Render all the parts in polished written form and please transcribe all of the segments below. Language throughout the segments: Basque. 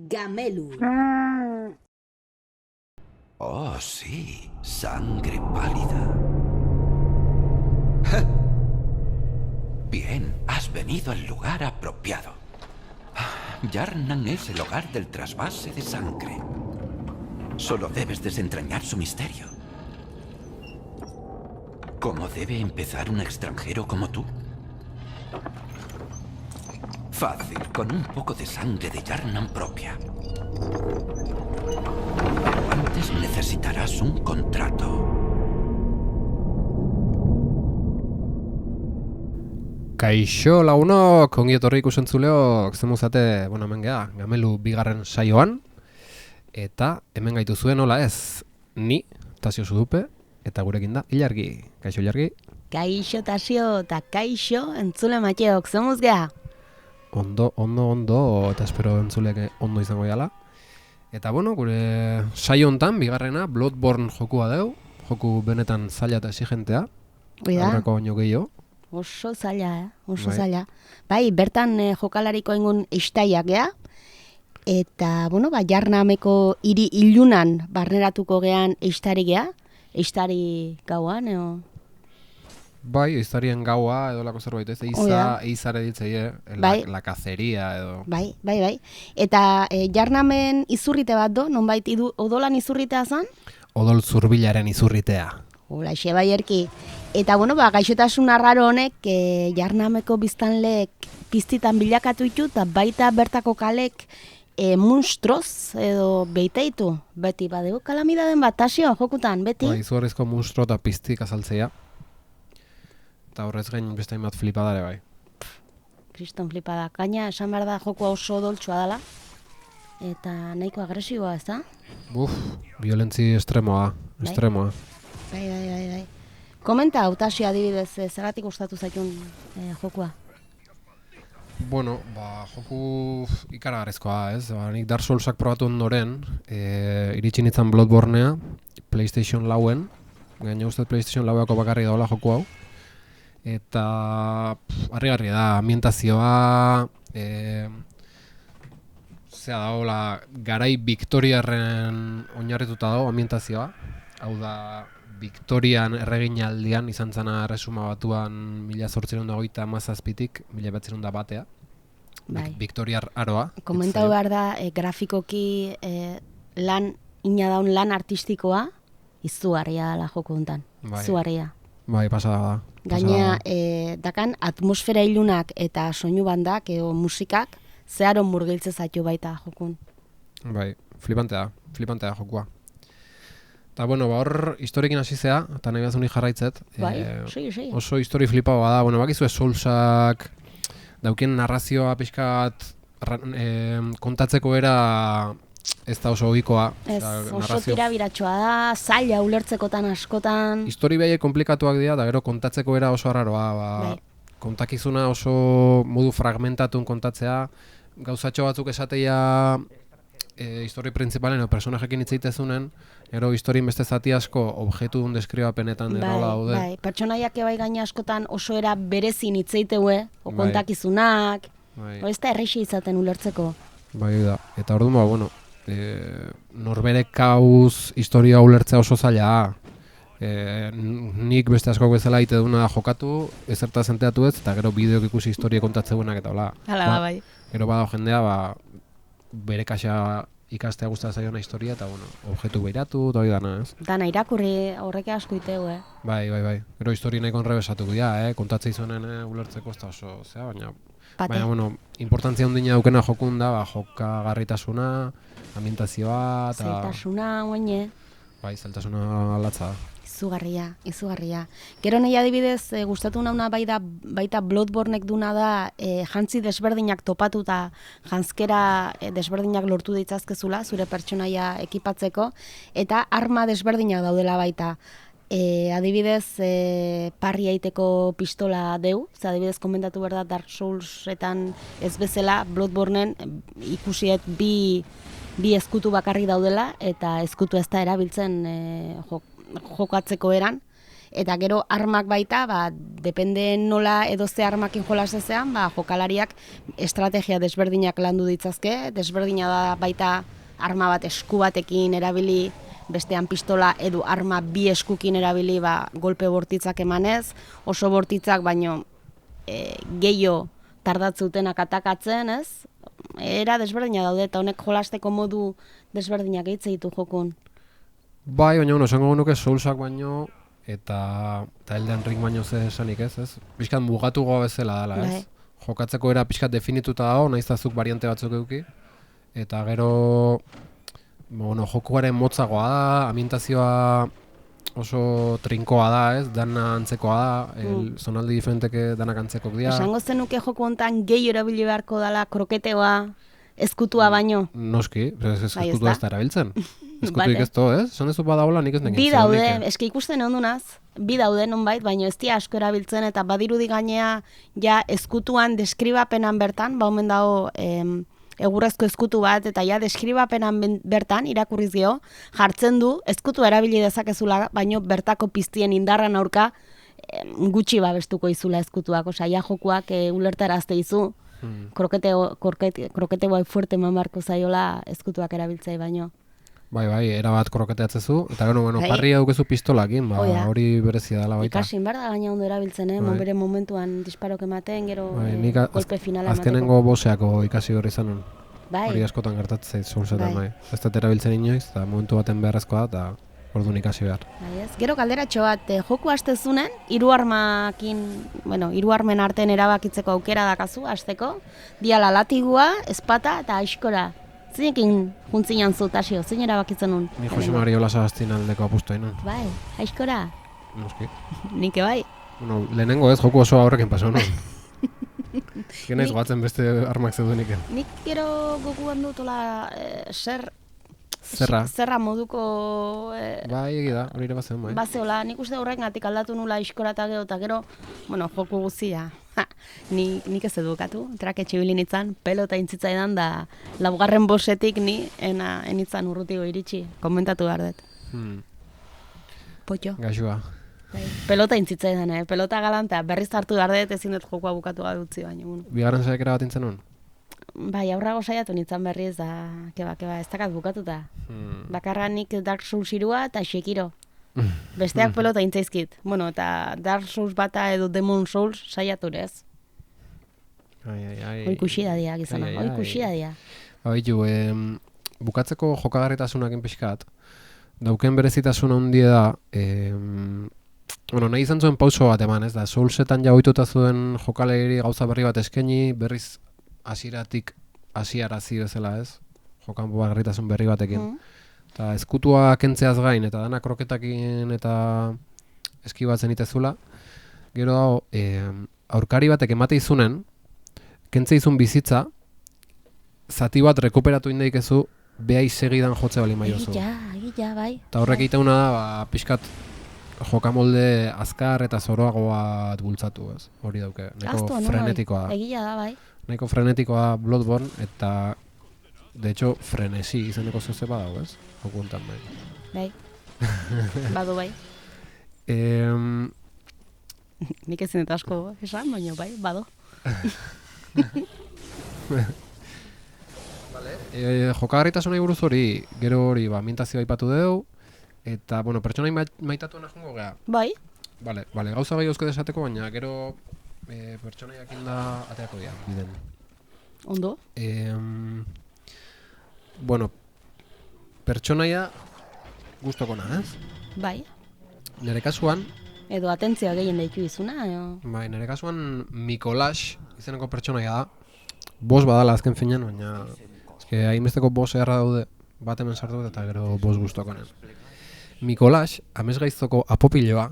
Gamelu. Oh, sí, sangre pálida. Bien, has venido al lugar apropiado. Yarnan es el hogar del trasvase de sangre. Solo debes desentrañar su misterio. ¿Cómo debe empezar un extranjero como tú? Fácil, con un poco de sangre de Yarnan propia. Pero antes necesitarás un contrato. Kaixo lagunok, ongi etorri ikusentzuleok, zemuzate, hemen geha, Gamelu bigarren saioan, eta hemen gaitu zuen nola ez, ni, Tasio Zudupe, eta gurekin da, Ilargi. Kaixo, Ilargi? Kaixo, Tasio, eta kaixo, entzule mateok, zemuz geha? Ondo, eta espero entzuleke ondo izango jala. Eta gure saio hontan, bigarrena, Bloodborne jokua deu, joku benetan zaila eta exigentea, aurreko baino gehiago. Oso zaila, oso zaila. Bai, bertan jokalariko ingun istaiak gea, eta, Jarnameko hiri ilunan barneratuko gean istari gea, istari gauan, eo? Bai, eiztarien gaua edo lako zerbait, ez? Eizare ditzeie, la caceria edo. Bai. Eta Jarnamen izurrite bat do, nonbait odolan izurritea zan? Odol zurbilaren izurritea. Hola, xe bai erki. Eta, gaixotasun arraro honek Jarnameko biztanleek piztitan bilakatu ditu, eta baita bertako kalek munstroz edo beiteitu. Beti badego kalamidaden bat, Tasio, jokutan, beti? Bai, izugarrizko munstro eta piztik azaltzea. Eta horrez gain beste hainbat flipadare bai. Kriston flipada. Gaina, esan behar da jokua oso odoltsua dela. Eta nahiko agresiboa, ez da? Violentzi estremoa. Bai. Komenta, Tasio, adibidez, zergatik gustatu zaitun jokua? Joku ikaragarrizkoa, ez? Nik Dark Soulsak probatu ondoren, iritsi nintzen Bloodbornea, PlayStation 4-en, gaina ustez PlayStation 4-ako bakarri daola joku hau. Eta harrigarria da, ambientazioa, daola, garai Victoriarren oinarrituta dago ambientazioa. Hau da, Victorian erreginaldian izan zana Erresuma Batuan 1827-tik 1901 Bai. Victoriar aroa. Komentau behar da, grafikoki ina daun lan artistikoa, izugarria dela joku hontan. Izugarria. Bai, pasada da. Gaina, dakan atmosfera ilunak eta soinu bandak, musikak, zeharon murgiltze zaitu baita jokun. Bai, flipantea jokua. Eta, hor historiekin hasi zea, eta nahi behazun jarraitzet. Bai, sei. Oso histori flipagoa da, bakizu Soulsak daukien narrazioa pixkat kontatzeko era ez da oso ohikoa. Ez, oso tirabiratxoa da, zaila ulertzekotan askotan. Histori behaiek komplikatuak dira, da gero kontatzeko era oso arraroa. Kontakizuna oso modu fragmentatun kontatzea, gauzatxo batzuk esateia histori printzipalen o personajekin hitzeitezunen, gero historien beste zati asko objektu dun deskribapenetan erola daude. Bai, pertsonaiak bai gaina askotan oso era berezin hitzeiteue, o kontakizunak, ez da errexi izaten ulertzeko. Bai da, eta orduan, norbere kauz historia ulertzea oso zaila. Nik beste askok bezala egite duna jokatu, ezerta zenteatu ez, eta gero bideok ikusi historia kontatzeuenak eta hola. Hala, bai. Gero bada jendea, bere kaxa ikastea gustatzen zaiona historia, eta objektu behiratu, eta hori dana, ez? Dana irakurri horrek asko iteu, Bai. Gero historia nahiko enrebesatuko dira, kontatzea izonen ulertzeko ez da oso, baina, importantzia ondina daukena jokun da, jokagarritasuna, ambientazioa, eta... Zailtasuna, oine. Bai, zailtasuna latza da. Izugarria. Gero nahi adibidez, gustatu nauna baita Bloodbornek duna da jantzi desberdinak topatu eta jantzkera desberdinak lortu ditzazkezula, zure pertsonaia ekipatzeko, eta arma desberdinak daudela baita. Adibidez, parri aiteko pistola deu, adibidez komentatu behar da Dark Soulsetan ez bezala, Bloodbornen ikusiet bi ezkutu bakarri daudela, eta ezkutu ez da erabiltzen jokatzeko eran, Eta gero armak baita, depende nola edo ze armakin jolasezean, jokalariak estrategia desberdinak landu ditzazke, desberdina da baita arma bat esku batekin erabili, bestean pistola edo arma bi eskukin erabili golpe bortitzak emanez, oso bortitzak baino gehiago tardatzutenak atakatzen, ez? Era desberdina daude eta honek jolasteko modu desberdinak eitze ditu jokun. Bai, baina esango nuke Soulsak baino eta Elden Ring baino ze esanik ez? Pixkat mugatu goa bezala dela, ez? Jokatzeko era pixkat definituta dago, nahiz zuk variante batzuk eduki. Eta gero jokuaren motzagoa da, ambientazioa oso trinkoa da, ez? Dana antzekoa da, zonaldi diferenteke danak antzekoak dira. Esango zenuke joku hontan gehi erabili beharko dela kroketeoa, ezkutua baino? Noski, ezkutua ez da erabiltzen. Ezkutuik ez to, ez? Esan dezu badagoela nik ez nekin. Bi daude, eske ikusten ondunaz, bi daude nonbait, baino ez dira asko erabiltzen eta badirudi gainea ja ezkutuan deskribapenan bertan, omen dago egurrezko ezkutu bat, eta ja deskribapenan bertan, irakurriz geho, jartzen du, ezkutu erabili dezakezula, baino bertako piztien indarran aurka gutxi babestuko izula ezkutuak, osea, ja jokuak ulertarazte izu, krokete bai fuerte mamarko zaiola ezkutuak erabiltzei baino. Bai, erabat kroketeatzezu, eta gero, parri daukezu pistolakin, hori berezia dela baita. Ikasin behar da gaina ondo erabiltzen, bere momentuan disparok ematen, gero golpe finala emateko. Azkenengo boseako ikasi hori zanen. Hori askotan gertatzen zait, Soulsetan, ez da erabiltzen inoiz, eta momentu baten beharrezkoa da, eta orduan ikasi behar. Gero galderatxo bat, joku hastezunen, hiru armen artean erabakitzeko aukera dakazu, hasteko, diala latigua, espata eta aiskora. Zeinekin juntzinan zu, Tasio, zein erabakitzen nun? Ni Jose Mario Lasagaztin aldeko apustu egin. Bai, aiskora? Noski. Nike bai? Lehenengo ez, joku oso aurrekin paso nun. Genaiz goatzen beste armak zedunik. Nik gero goguan dutola Zerra moduko... Bai, egida, hori ere bazen, bai. Bazeola, nik uste horregatik aldatu nula aiskora eta gero, joku guzia. Nik ez edukatu, traketxe bilin itzan, pelota intzitzaidan da laugarren bosetik ni enitzan urrutigo iritsi, komentatu behar dut. Potxo. Gaxua. Pelota intzitzaidan, pelota galantea, berriz hartu behar dut ezin dut jokua bukatu gadutzi baina. Bigarren saiakera bat intzen hon? Bai, aurrago saiatu nintzen berriz da, keba, ez dakat bukatuta. Bakarra nik Dark Souls 3 eta Sekiro. Besteak pelota intzaizkit. Eta Dark Souls bata edo Demon Souls saiaturez. Hoi kuxida dia, gizona, hoi kuxida dia. Bukatzeko jokagarritasunak pixkat, dauken berezitasuna handia da, nahi izan zuen pauso bat eman, ez da, Soulsetan ja ohituta zuen jokalegiri gauza berri bat eskaini, berriz hasieratik hasiarazi bezala, ez? Jokan garritasun berri batekin. Eta ezkutua kentzeaz gain, eta dana kroketakin eta eskibatzen itezula. Gero dago, aurkari batek emate izunen, kentze izun bizitza, zati bat rekuperatu indaikezu, behai segidan jotze bali maiozu. Egia, bai. Eta horrek egiteuna da, pixkat jokamolde azkar eta zoroagoa bultzatu, ez? Hori dauke, nahiko frenetikoa da. Egia da, bai. Nahiko frenetikoa Bloodborne, eta de hecho, frenesi izeneko zezepa dago, ez? Jokuntan, bai. Bai. Badu, bai. Nik ezin dut asko esan, baina bai, badu. Jokagarritasunai buruz hori, gero hori, ambientazioa aipatu dugu, eta, pertsonai maitatu jungo gea. Bai. Bale, gauza bai euskede esateko, baina gero pertsonaiak inda ateako dira, biden. Ondo? Pertsonaia gustokona, ez? Bai. Nere kasuan... Edo atentzioa gehien deitu izuna, Bai, nere kasuan Mikolash izeneko pertsonaia da. Boss badala azken finean, baina... Eske, hainbesteko boss eharra daude, bat hemen sartu eta gero boss gustokonen. Mikolash, amesgaiztoko apopiloa,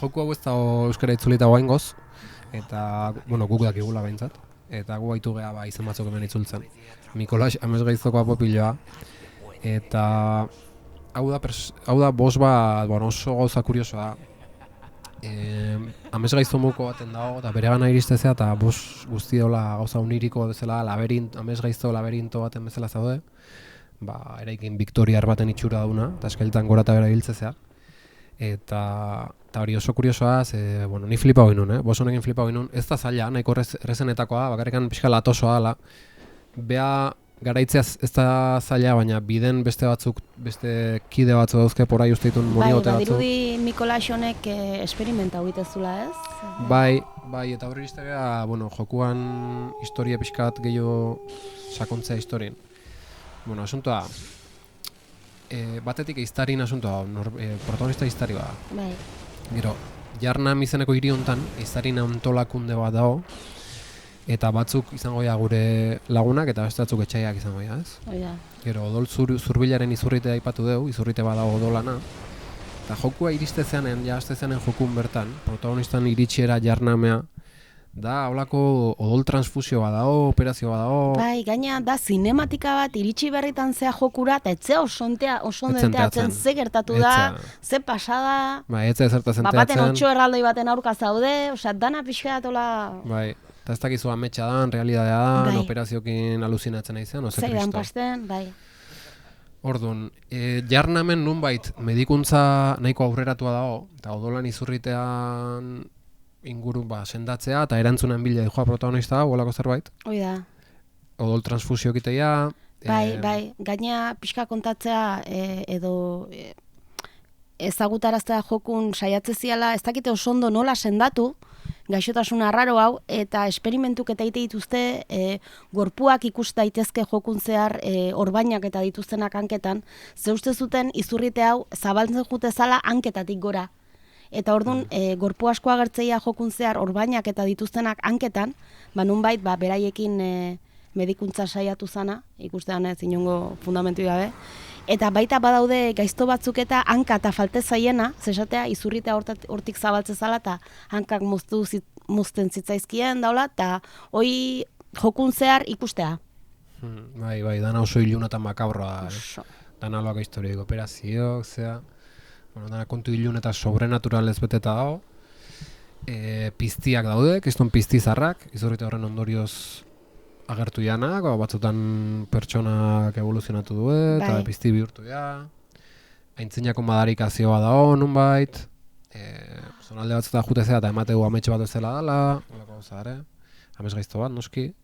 joku hau ez dago euskara itzulita guaingoz, eta, guk dakigula behintzat, eta gu baitu geha izen batzuk hemen itzultzen. Mikolash, amesgaiztoko apopiloa, eta hau da boss bat, oso gauza kuriosoa da. Amesgaizto muko baten dago, eta bere gana iristezea, eta boss guzti dola gauza uniriko bezala, amesgaizto laberinto baten bezala zaude, eraikin Victoriar baten itxura dauna, eta eskeltan gora eta bera biltzezea. eta hori oso kuriosoa, bueno, ni flipa hoi nun, Bos honekin flipa hoi nun, ez da zaila, nahiko errezenetakoa, bakarrikan pixka latosoa dela, bea garaitzeaz ez da zaila, baina biden beste kide batzu dauzke porai uste ditun monigote batzu. Badirudi Mikolas honek esperimenta egitezula, ez? Bai, eta horri iztegea, bueno, jokuan historia pixkat gehiago sakontzea historien. Bueno, asuntoa, batetik eiztarin asuntoa, protagonista eiztari bada. Bai. Gero, Jarnam izeneko hiri hontan eiztarin antolakunde bat dago, eta batzuk izango dira gure lagunak eta beste batzuk etxaiak izango dira, ez? Oida. Gero, odol zurbilaren izurrite aipatu dugu, izurrite badago odolana. Eta jokua iriste zeanen, jokun bertan, protagonistan iritsiera Jarnamea, da holako odol transfusio badago, operazio badago. Bai, gaina da zinematika bat iritsi berritan zea jokura, eta etzea oso enteatzen ze gertatu da, ze pasada. Bai, etzea zertaz enteatzen. Baten 8 erraldoi baten aurka zaude, osea, dana pixka datola. Bai. Eta ez dakizu ametsa dan, realidadea dan, operaziokin alucinatzen nahi zen, oze kristo. Zeidan pasten, bai. Orduan, Jarnamen nunbait medikuntza nahiko aurreratua dago, eta odolan izurritean inguru sendatzea, eta erantzunen bila dijoa protagonista da, olako zerbait. Hoi da. Odol transfusio egitea. Bai, gaina pixka kontatzea edo ezagutaraztea jokun saiatze ziala, ez dakite oso ondo nola sendatu, gaixotasun arraro hau, eta esperimentuk eta egite dituzte gorpuak ikus daitezke jokun zehar orbainak eta dituztenak hanketan, ze uste zuten izurrite hau zabaltzen jute zala hanketatik gora. Eta orduan, gorpu asko agertzeia jokun zehar orbainak eta dituztenak hanketan, nunbait, beraiekin medikuntza saiatu zana, ikustean ez inongo fundamentu gabe, eta baita badaude gaizto batzuk eta hanka eta falte zaiena, zesatea izurritea hortik zabaltze zala eta hankak muzten zitzaizkien daula, eta hoi jokun zehar ikustea. Bai, dana oso iluna eta makabroa. Dana loaka historioik operazioak, zea. Bueno, dana kontu ilun eta sobrenaturalez beteta dago. Piztiak daude, kiston piztizarrak, izurrite horren ondorioz agertu janak, batzutan pertsonak evoluzionatu du eta pizti bihurtu ja. Aintzinako madarikazioa dago, nunbait. Zonalde batzuta jutezea eta emategu ametxe bat ezela dela, holako gauza ere. Amez gaizto bat, noski.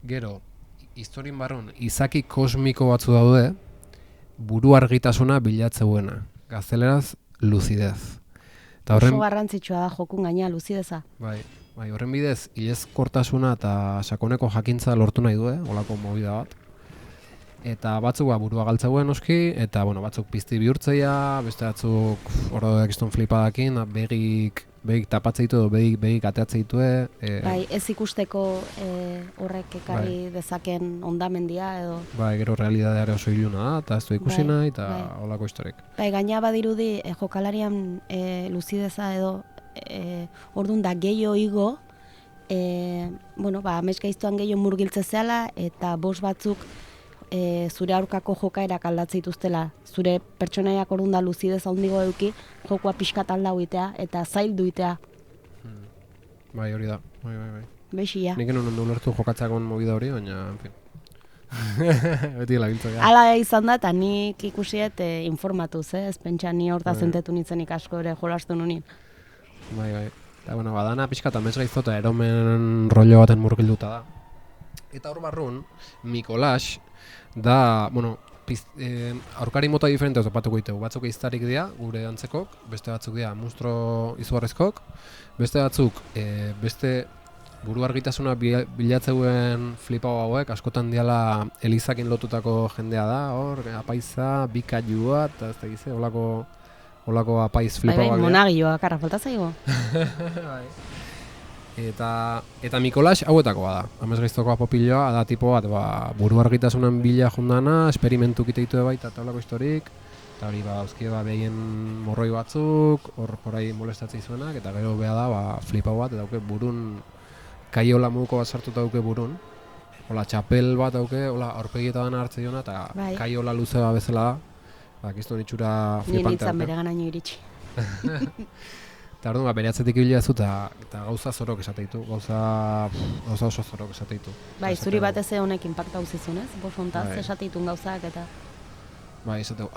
Gero, historien barrun, izaki kosmiko batzu daude, buru argitasuna bilatzeuena. Gazteleraz, lucidez. Oso garrantzitsua da jokun gaina, lucideza. Bai, horren bidez, ilezkortasuna eta sakoneko jakintza lortu nahi du, holako movida bat. Eta batzuk burua galtzeuen noski, eta batzuk pizti bihurtzeia, beste batzuk horrek iston flipadakin, begik tapatzeitu edo begik ateatzeitu. Bai, ez ikusteko horrek ekarri dezaken ondamendia edo. Bai, gero realidadeare oso iluna da, eta ez du ikusi nahi, eta holako historik. Bai, gaina badirudi jokalarian lucideza edo orduan da gehiago igo, amets gaiztoan gehiago murgiltze zehala, eta bost batzuk zure aurkako jokaerak aldatzen dituztela, zure pertsonaiak orduan da lucidez handigo eduki, jokua pixkat aldau itea eta zaildu itea. Bai, hori da. Bai. Beixia. Nik enon ondo ulertu jokatzakon movida hori, baina, en fin. Beti labiltza. Hala izan da, eta nik ikusiet informatuz, ez pentsa ni horta zentetu nintzen asko ere jolastu nunin. Bai. Eta, badana pixkat amets gaiztota eromen rollo baten murgilduta da. Eta hor barrun, Mikolas da, aurkari mota diferente topatuko ditugu. Batzuk eiztarik dira, gure antzekok, beste batzuk dira monstro izugarrezkok, beste batzuk, beste buru argitasuna bilatzeuen flipau hauek, askotan diala Elizakin lotutako jendea da, hor, apaiza, bikailua, eta ez da gize, holako apaiz flipau hauek. Monagioa, karra, falta zaigo. Eta Mikolas hauetakoa da. Amez gaiztokoa popiloa, da tipo bat, buru argitasunan bila jundana, esperimentu kite baita eta holako historik, eta hori dauzkie behien morroi batzuk, hor porai molestatzei zuenak, eta gero beha da flipau bat, dauke burun, kaiola muko bat sartuta dauke burun, hola txapel bat dauke, hola aurpegietan hartze diona, eta kaiola luzea bezala da, kiston itxura flipante. Nintzen bere ganaino iritsi. Eta orduan, bere atzetik ibila zu eta gauza zorok esateitu, gauza oso zorok esateitu. Bai, zuri batez honek impacta uzizun, ez? Bosontaz esateitun gauzak eta... Bai, esateu,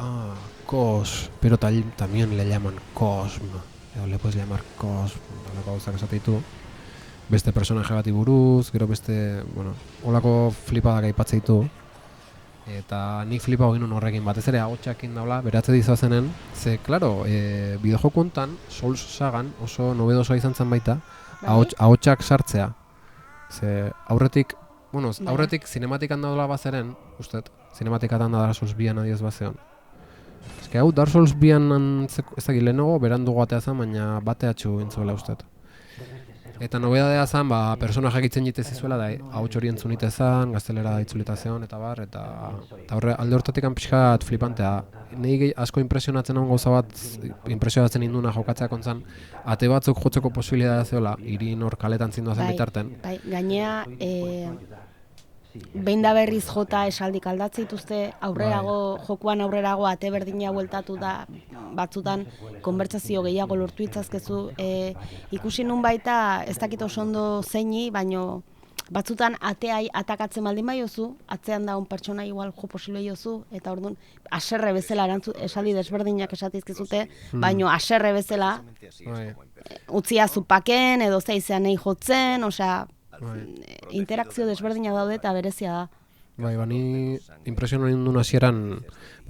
Cos, pero también le llaman Cosmo. Edo le puedes llamar Cosmo, olako gauzak esate ditu. Beste personaje bati buruz, gero beste, bueno, olako flipadak aipatzen ditu. Eta nik flipa hogin horrekin, batez ere ahotsakin daula, beratze dizazenen, ze, klaro, bideojoku hontan, Souls sagan oso nobedosoa izan zen baita, ahotsak sartzea. Ze, aurretik, bueno, aurretik zinematikan daudela bazeren, ustet, cinematikatan da Dark Souls 2an adioz bazeon. Ez que hau Dark Souls 2an ez dakit lehenago, berandugo atea zen, baina bateatxu intzuela ustet. Eta nobedadea zen, personajak itzen jite zizuela, da ahots hori entzun itezan, gaztelera itzulita zeon, eta bar, eta horre alde hortatik pixkat flipantea. Nei asko impresionatzen hon gauza bat, impresionatzen induna jokatzea kontzan, ate batzuk jotzeko posibilitatea zeola, irin hor kaletan zindua zen bitarten. Bai, gainea, behin da berriz jota esaldik aldatzen dituzte, aurrerago, jokuan aurrerago ate berdina bueltatu da, batzutan konbertsazio gehiago lortu itzazkezu, ikusi nun baita, ez dakit oso ondo zeini, baino batzutan ateai atakatzen baldin baiozu, atzean daun pertsona igual jo posible jozu, eta orduan haserre bezala esaldi desberdinak esatizkezute, baino haserre bezala utzia zupaken, edo zeizean nahi jotzen, osea, interakzio desberdina daude eta berezia da. Bai, bani impresiono nindun hasieran,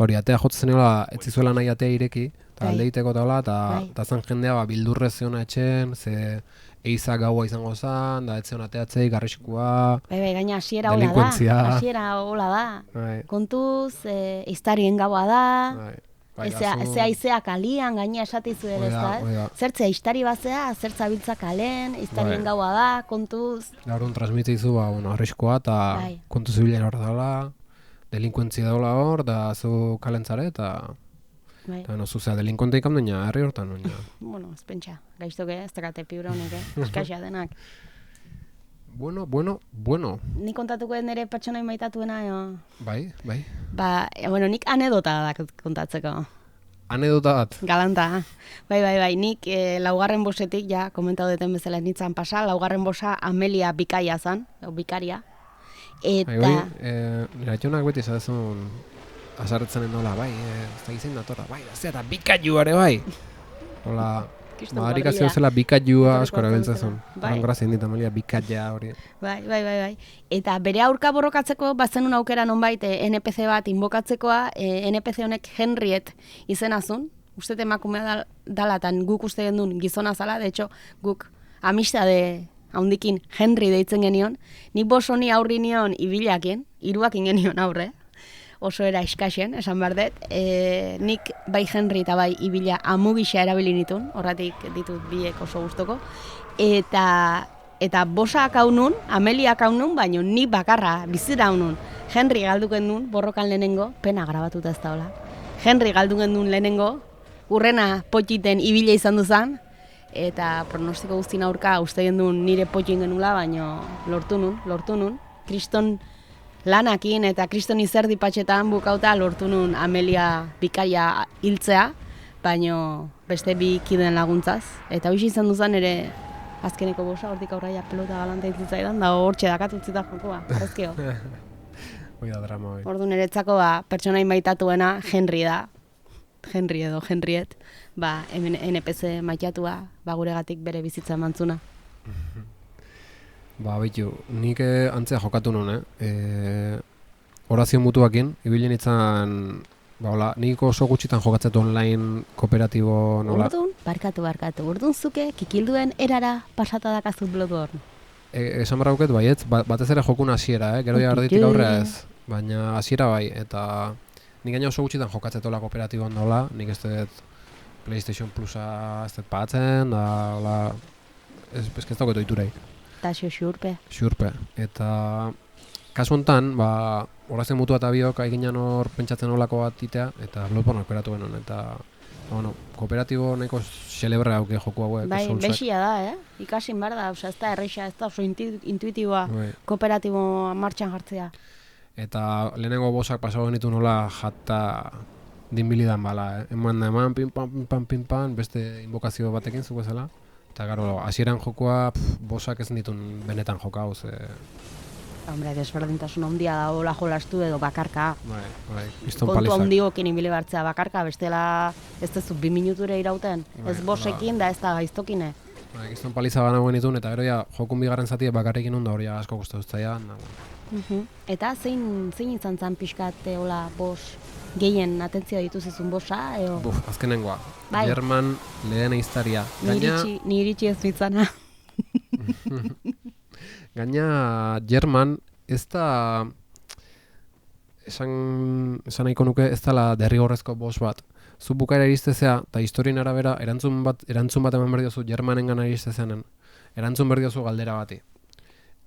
hori atea jotzen zeneola, ez zizuela nahi atea ireki, eta alde iteko taula, eta zan jendea bildurrez zeona etxen, ze eiza gaua izango zen, da etzeon ateatzei, garriskua, bai, gaina hasiera hola da, kontuz, eiztarien gaua da, Eze aizea kalian, gaina esatizu ere, ezta? Zertzea iztari bazea, zertza biltza kalen, iztarien gaua da, kontuz. Gaurun transmitizu, arriskoa, eta kontuz bilen hor daula, delinkuentzia daula hor, da zu kalentzare, eta zuzea delinkuenteik hamdeina, herri hortan. Bueno, ez pentsa, gaiztoke, ez dakate pibra honek, eskaxia denak. Bueno. Nik kontatuko den ere pertsonai maitatuena, Bai. Nik anedota da kontatzeko. Anedota bat? Galanta. Bai, nik laugarren bosetik, ja, komentatu deten bezala nintzen pasa, laugarren bosa Amelia bikaia zan, bikaria. Eta... Nira etxonak beti zadezun azarretzen nola, bai, ez da gizien datorra, bai, eta bikaiu are, bai. Hola... Madarik azio zela bikaiua askora bentzazun. Horan grazien dit, Amelia, bikaia hori. Bai. Eta bere aurka borrokatzeko, bazenun aukera nonbait NPC bat inbokatzekoa, NPC honek Henriet izenazun. Uste emakumea dalatan guk uste gendun gizona zala, de hecho, guk amistade haundikin Henry deitzen genion. Nik bosoni aurri nion ibilakien, hiruakin genion aurre. Oso era eskaxen, esan behar dut. Nik bai Henry eta bai ibila amugisa erabili nitun, horratik ditut biek oso gustoko. Eta bosak hau nun, Ameliak hau nun, baina nik bakarra bizira hau nun. Henry galduken nun, borrokan lehenengo, pena grabatuta ez da hola. Henry galduken nun lehenengo, urrena potxiten ibila izan duzan, eta pronostiko guztin aurka uste gendun nire potxin genula, baina lortu nun. Kriston lanakin eta kriston izerdi patxetan bukauta lortu nun Amelia bikaia hiltzea, baino beste bi kiden laguntzaz. Eta hoxe izan duzan ere azkeneko bosa, hortik aurraia pelota galanta hitzitzaidan, da hortxe dakatutzita jokoa, arrezkio. Hoi da drama, hoi. Ordu niretzako pertsonai maitatuena Henry da, Henry edo Henriet, NPC maitatua, guregatik bere bizitza emantzuna. Baitu, nik antzea jokatu nun, horazio mutuakin, ibilin itzan, nik oso gutxitan jokatzet online kooperatibo nola. Urdun, barkatu, urdun zuke kikilduen erara pasata dakazu Bloodborne. Esan barra buket, baietz, batez ere jokun hasiera, gero ja arditik aurrea ez, baina hasiera bai, eta nik gaina oso gutxitan jokatzetola kooperatiboan nola, nik ez dut PlayStation Plusa ez dut patzen, da, ez dagoeto iturai. Eta xurpe. Eta kasu honetan, horazien mutua eta biok aiginan hor pentsatzen olako bat itea, eta Bloodborne kooperatu genuen, eta kooperatibo nahiko xelebre hauke joku hauek. Bai, bexia da, ikasin behar da, ez da erreixa, ez da oso intuitiboa kooperatibo martxan jartzea. Eta lehenengo bosak pasago genitu nola jata dinbilidan bala, eman, pin-pan, beste invokazio batekin zuko zela. Eta gero, hasieran jokoa bosak ez ditun benetan joka, Hombre, desberdintasun handia da hola jolastu edo bakarka. Kriston Kontu palizak. handiokin ibili bartzea bakarka, bestela ez duzu 2 minuture irauten. Ez bosekin da ez da gaiztokine. Kriston paliza bana guen itun, eta gero ja, jokun bigarren zatie bakarrekin da hori asko guztu duztaia. Eta zein izan zan pixkat, hola, bos, gehien atentzioa dituzizun bosa, eo? Azkenengoa. Bai. German lehen eiztaria. Ni iritsi ez bitzana. Gaina German ez da, esan nahiko nuke ez dela derrigorrezko bos bat. Zu bukaera iristezea, eta historien arabera, erantzun bat eman berdiozu Germanengan iristezeanen, erantzun berdiozu galdera bati.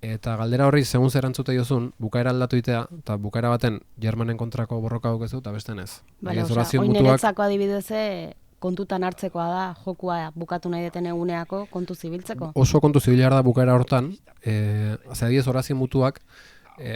Eta galdera horri, segun zer erantzute diozun, bukaera aldatu itea, eta bukaera baten Germanen kontrako borroka dukezu, eta beste ez. Bale, oin niretzako adibideze, kontutan hartzekoa da, jokua bukatu nahi deten eguneako, kontu zibiltzeko. Oso kontu zibilar da bukaera hortan, adiez horazio mutuak,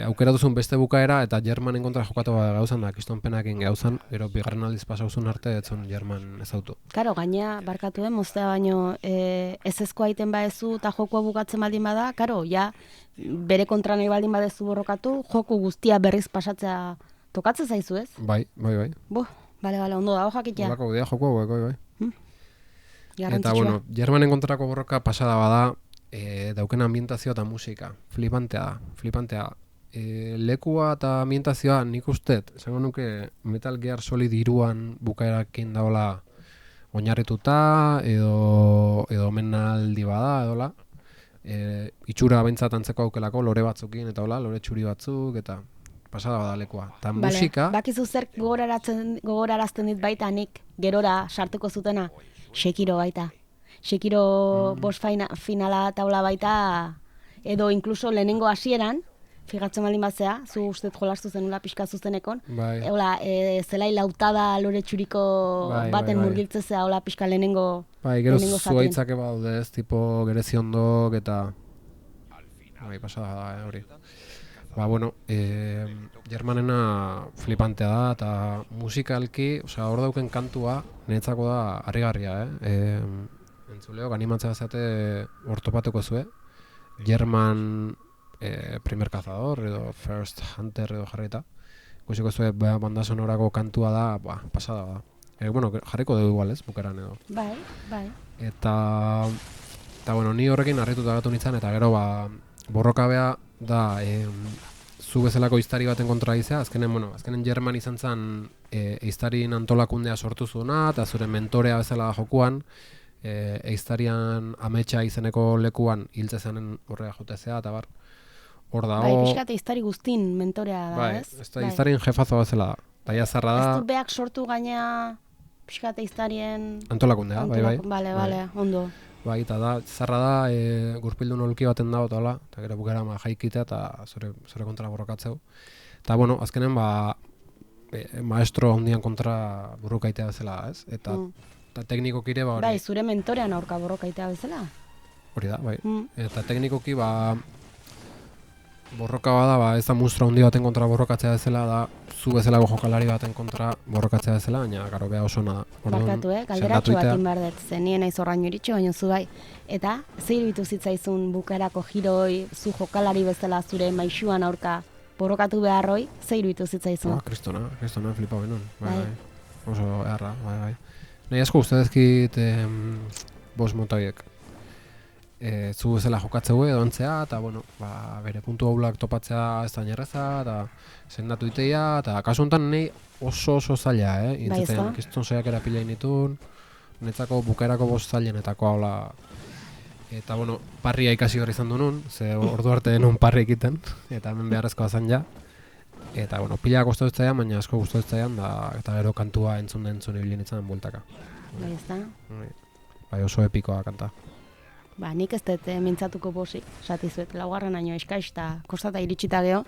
aukera duzun beste bukaera, eta Germanen kontra jokatu gauzan da, kriston penakin gauzan, gero bigarren aldiz pasauzun arte, etzun German ezautu. Karo, gaina, barkatu moztea baino, ez ezko aiten baezu eta jokua bukatzen baldin bada, karo, ja, bere kontra nahi baldin badezu borrokatu, joku guztia berriz pasatzea tokatzen zaizu ez? Bai. Bale, ondo dago jakitea. Olako bidea jokua, bai. Garrantzitsua. Eta, bueno, Germanen kontrako borroka pasada bada, dauken ambientazioa eta musika. Flipantea da. Lekua eta ambientazioa nik ustet, esango nuke Metal Gear Solid 3an bukaerakin daola oinarrituta, edo omenaldi bada, edola. Itxura bentsat antzeko aukelako, lore batzukin, eta hola, lore txuri batzuk, eta pasada bada lekua. Eta musika... Bakizu zer gogorarazten dit baita nik gerora sartuko zutena, Sekiro baita. Sekiro boss finala taula baita, edo inkluso lehenengo hasieran, fijatzen baldin batzea, zu ustez jolastu zenula pixka zuzenekon, zelai lautada lore txuriko baten murgiltzezea hola pixka lehenengo gero zuaitzake badaude ez, tipo gereziondok eta... pasada da, hori. Bueno, Germanena flipantea da, eta musikalki, hor dauken kantua, niretzako da harrigarria, Entzuleo, animatzea bazate hor topatuko zue, German primer cazador, edo first hunter, edo jarrita. Ikusiko zue, banda sonorako kantua da, pasada da. Bueno, jarriko dugu igual ez, bukaran edo. Bai. Eta, bueno, ni horrekin harrituta gatu nintzen, eta gero, borrokabea da, zu bezalako iztari baten kontra izea, azkenen German izan zen eiztarien antolakundea sortu zuena, eta zure mentorea bezala jokuan, eiztarian ametsa izeneko lekuan hiltze zenen horrega jotezea, eta bar, hor da, pixkate eiztari guztin mentorea da, ez? Eiztarien jefazo bezala da, eta jazarra da... Ez du beak sortu gaina pixkate eiztarien... Antolakundea, bai. Bale, ondo. Bai, eta da, zarra da, gurpildun olki baten dago eta hola, eta gero bukera jaikite eta zure kontra borrokatzeu. Eta, bueno, azkenen, maestro handian kontra borrokaitea bezala, ez? Eta teknikokire, hori... Bai, zure mentorean aurka borrokaitea bezala? Hori da, bai. Eta teknikoki, borroka bada, ez da monstro handi baten kontra borrokatzea bezala, da zu bezalako jokalari baten kontra borrokatzea bezala, baina garo beha oso na. Barkatu, galderatxo batin behar dut, zen nien aiz horraino iritxo, baina zu bai. Eta, zer iritu zitzaizun bukarako jiroi, zu jokalari bezala zure maixuan aurka borrokatu beharroi, zer iritu zitzaizun? Kristona, flipa benun. Bai. Oso eharra, bai. Nahi asko ustedezkit bos motabiek. Zu bezala jokatzeu edo antzea, eta bueno, bere puntu haulak topatzea ez da inerreza, eta sendatu iteia, eta kasu honetan nahi oso zaila, Intzaten, kiston zaiak erapila initun, netzako bukaerako bost zailenetako haula. Eta bueno, parria ikasi hori izan du nun, ze ordu arte nun parri egiten, eta hemen beharrezkoa zan ja. Eta bueno, pila guztu ez zaian, baina asko guztu ez zaian, eta gero kantua entzun ibilin itzan bueltaka. Bai, ez da? Bai, oso epikoa kanta. Nik ez dut mintzatuko bosik, satizuet, laugarren aino eskaiz eta kostata iritsita geho.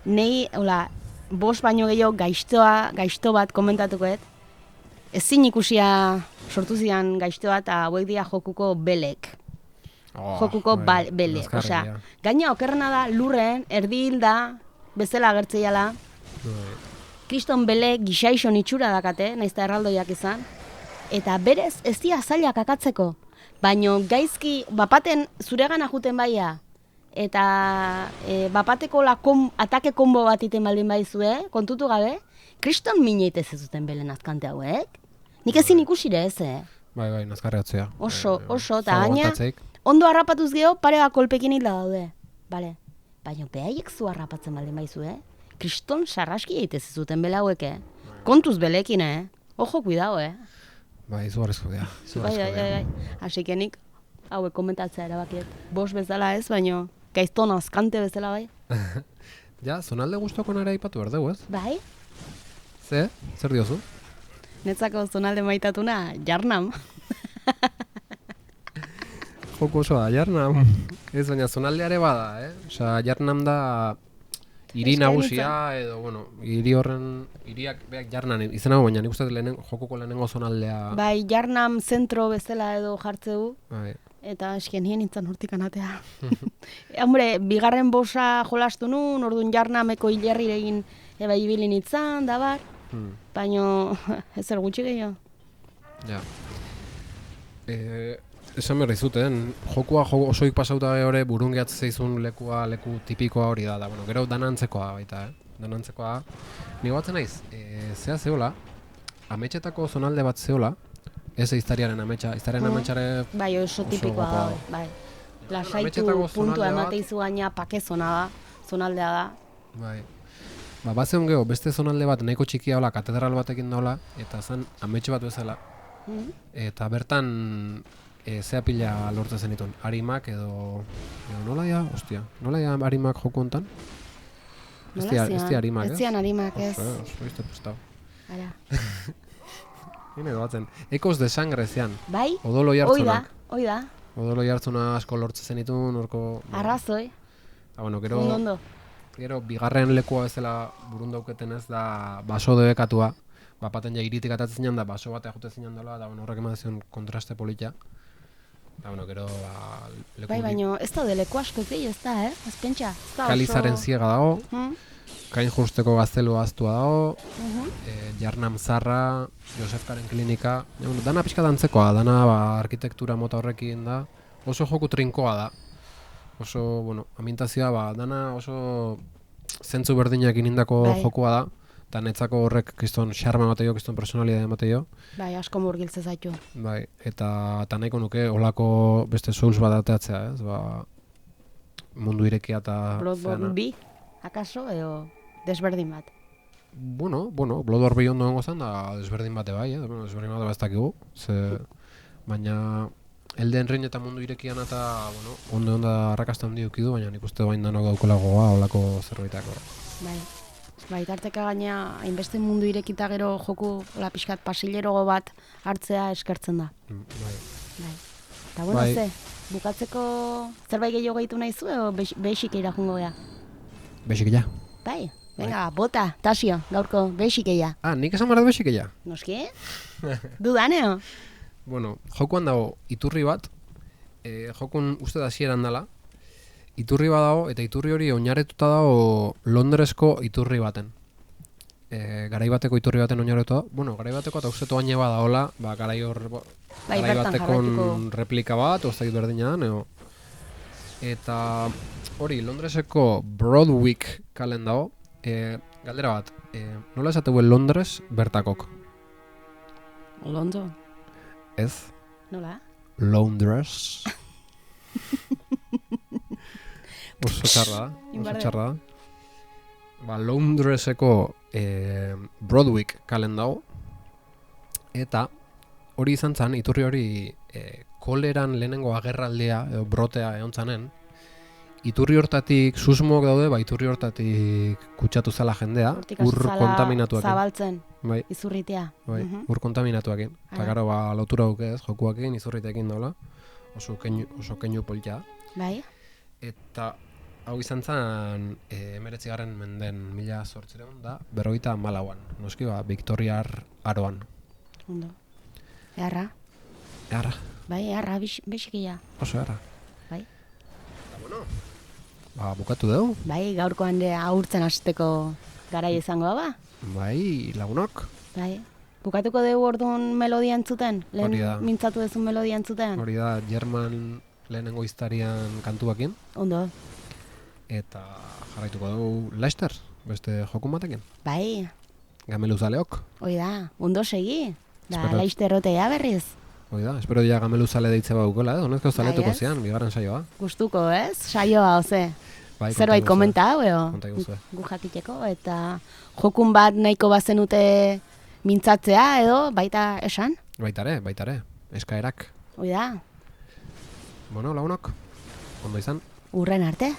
Nei, bos baino gehiago gaizto bat komentatukoet, ezin ikusia sortu zian gaizto bat, eta hauek dira jokuko belek. Jokuko belek, gaina okerrena da lurren, erdi hilda, bezala agertzeiala. Kriston belek gixaixon itxura dakate, naizta erraldoiak izan, eta berez ez dira zailak akatzeko. Baina gaizki, bapaten zuregana juten baia, eta bapateko atake konbo bat iten baldin baizue, kontutu gabe, kriston mineite zezuten belen azkante hauek. Nik ezin ikusire ez, Bai, nazkarreatzea. Oso, eta gaina, ondo harrapatuz geho, pare bat kolpekin hil daude. Bale, baina behaiek zu harrapatzen baldin baizue, kriston sarraski egite zezuten bele hauek, Kontuz belekin, Ojo, cuidao, Bai, izugarrizko dira. Bai. Hasikenik, hauek komentatzea erabakiet. Bost bezala ez, baina gaizton azkante bezala bai. Ja, zonalde guztoko nara ipatu berdeu, ez? Bai? Zer diozu? Netzako zonalde maitatuna, Jarnam. Joko osoa da, Jarnam. Ez, baina zonaldeare bada, Osa, Jarnam da hiri nagusia, edo, bueno, hiriak beak Jarnan izan hau, baina nik uste jokoko lehenengo zonaldea. Bai, Jarnam zentro bezala edo jartzeu. Bai. Eta esken hien nintzen hortik anatea. Hombre, bigarren bosa jolastu nun, orduan Jarnameko hilerriregin eba ibili nintzen, da bar. Baina, ezer gutxi gehiago. Ja. Esan berri zuten, jokua osoik pasauta hori burungeat zeizun leku tipikoa hori da. Bueno, gero danantzekoa baita, Danantzekoa. Ni batzen naiz, zea zeola, ametxetako zonalde bat zeola, ez iztariaren ametxa, iztariaren ametxare... Bai, oso tipikoa da, bai. Lasaitu puntua emateizu gaina pakezona da, zonaldea da. Bai. Bat zeon geho, beste zonalde bat nahiko txikia hola, katedral batekin daula, eta zen ametxe bat bezala. Eta bertan, zea pila lortzen zenituen, harimak edo nola ja, ostia, nola ja harimak joko hontan? Ez di harimak, ez? Ez zian harimak, ez. Oso, izte pustau. Ara. Hine doatzen, ekos de sangre zean. Bai? Odolo jartzunak. Hoi da. Odolo jartzuna asko lortzen zenituen, orko... Arrazoi. Bueno, Ondo. Bigarren lekua bezala burundauketen ez da baso debekatua. Bapaten ja iritik atatzen zinan da, baso batea jute zinan dela, da horrek emazion kontraste politia. Da, gero, leku... Bai, baina ez da leku asko gehi, ez da, Ez pentsa. Kalizaren ziega dago, Kain Justeko gaztelu aztua dago, Jarnam Zarra, Josefkaren klinika, dana pixka dantzekoa, dana arkitektura mota horrekin da, oso joku trinkoa da. Oso, ambientazioa, dana oso zentzu berdinak inindako jokua da, eta netzako horrek kriston xarma emateio, kriston personalidade emateio. Bai, asko murgiltze zaitu. Bai, eta nahiko nuke olako beste Souls bat ateatzea, ez? Mundu irekia eta... Bloodborne 2, akaso, edo desberdin bat? Bueno, Bloodborne 2 ondo dengo zen, da desberdin bate bai, desberdin bate ez dakigu, baina Elden Ring eta mundu irekian eta, ondo arrakasta handi dukidu, baina nik uste bain danok daukela gogoa olako zerbaitako. Bai, tarteka gaina, hainbeste mundu irekita gero joku pixkat pasilerogo bat hartzea eskertzen da. Bai. Eta ze, bukatzeko zerbait gehiago gehitu nahi zu, edo behixikeira jungo gea? Behixikeia? Bai, venga, bota, Tasio, gaurko behixikeia. Nik esan barra behixikeia? Noski? Dudaneo? Jokuan dago iturri bat, jokun uste da hasieran dela, iturri bat dago, eta iturri hori oinarrituta dago Londresko iturri baten. Garaibateko iturri baten oinarrituta dago, garaibateko eta uste toaine bat daola, garaibatekon replika bat, oztakit berdina da, eta hori Londreseko Broadwick kalen dago, galdera bat, nola esateu Londres bertakok? London? Ez? Nola? Londres. Oso txarra da. Londreseko Broadwick kalen dago. Eta hori izan zen, iturri hori koleran lehenengo agerraldea, edo brotea egon zanen. Iturri hortatik susmoak daude, iturri hortatik kutsatu zela jendea, ur kontaminatuakin. Zabaltzen, bai. Izurritea. Bai, ur kontaminatuakin. Eta gero, lotura duke ez, jokuakin, izurritekin daula. Oso keinu politia. Bai. Eta hau izan zen, 19. menden 1800 da, 54an. Noski, Victoriar aroan. Ondo. Eharra? Eharra. Bai, eharra, bexikia. Oso eharra. Bai. Bukatu dugu? Bai, gaurkoan ahurtzen hasteko garai izangoa ba? Bai, lagunok. Bai. Bukatuko dugu orduan melodia entzuten? Hori da. Lehen mintzatu duzun melodia entzuten? Hori da, German lehenengo historian kantuakin. Ondo. eta jarraituko dugu Leicester, beste jokun batekin. Bai, Gameluzaleok. hoi da, ondo segi. Da, Espero- Leicester rotea berriz. Hoi da, espero dia gameluzale deitze baukela, honezko zaletuko Bai, ez? zian, bigarren saioa. Gustuko, ez? Saioa, oze. Bai, Zerbait komenta hau, Konta iguzue. gu jakiteko, eta jokun bat nahiko bazenute mintzatzea, edo, baita esan? Baitare, eskaerak. Hoi da, Bueno, lagunok, ondo izan. urren arte.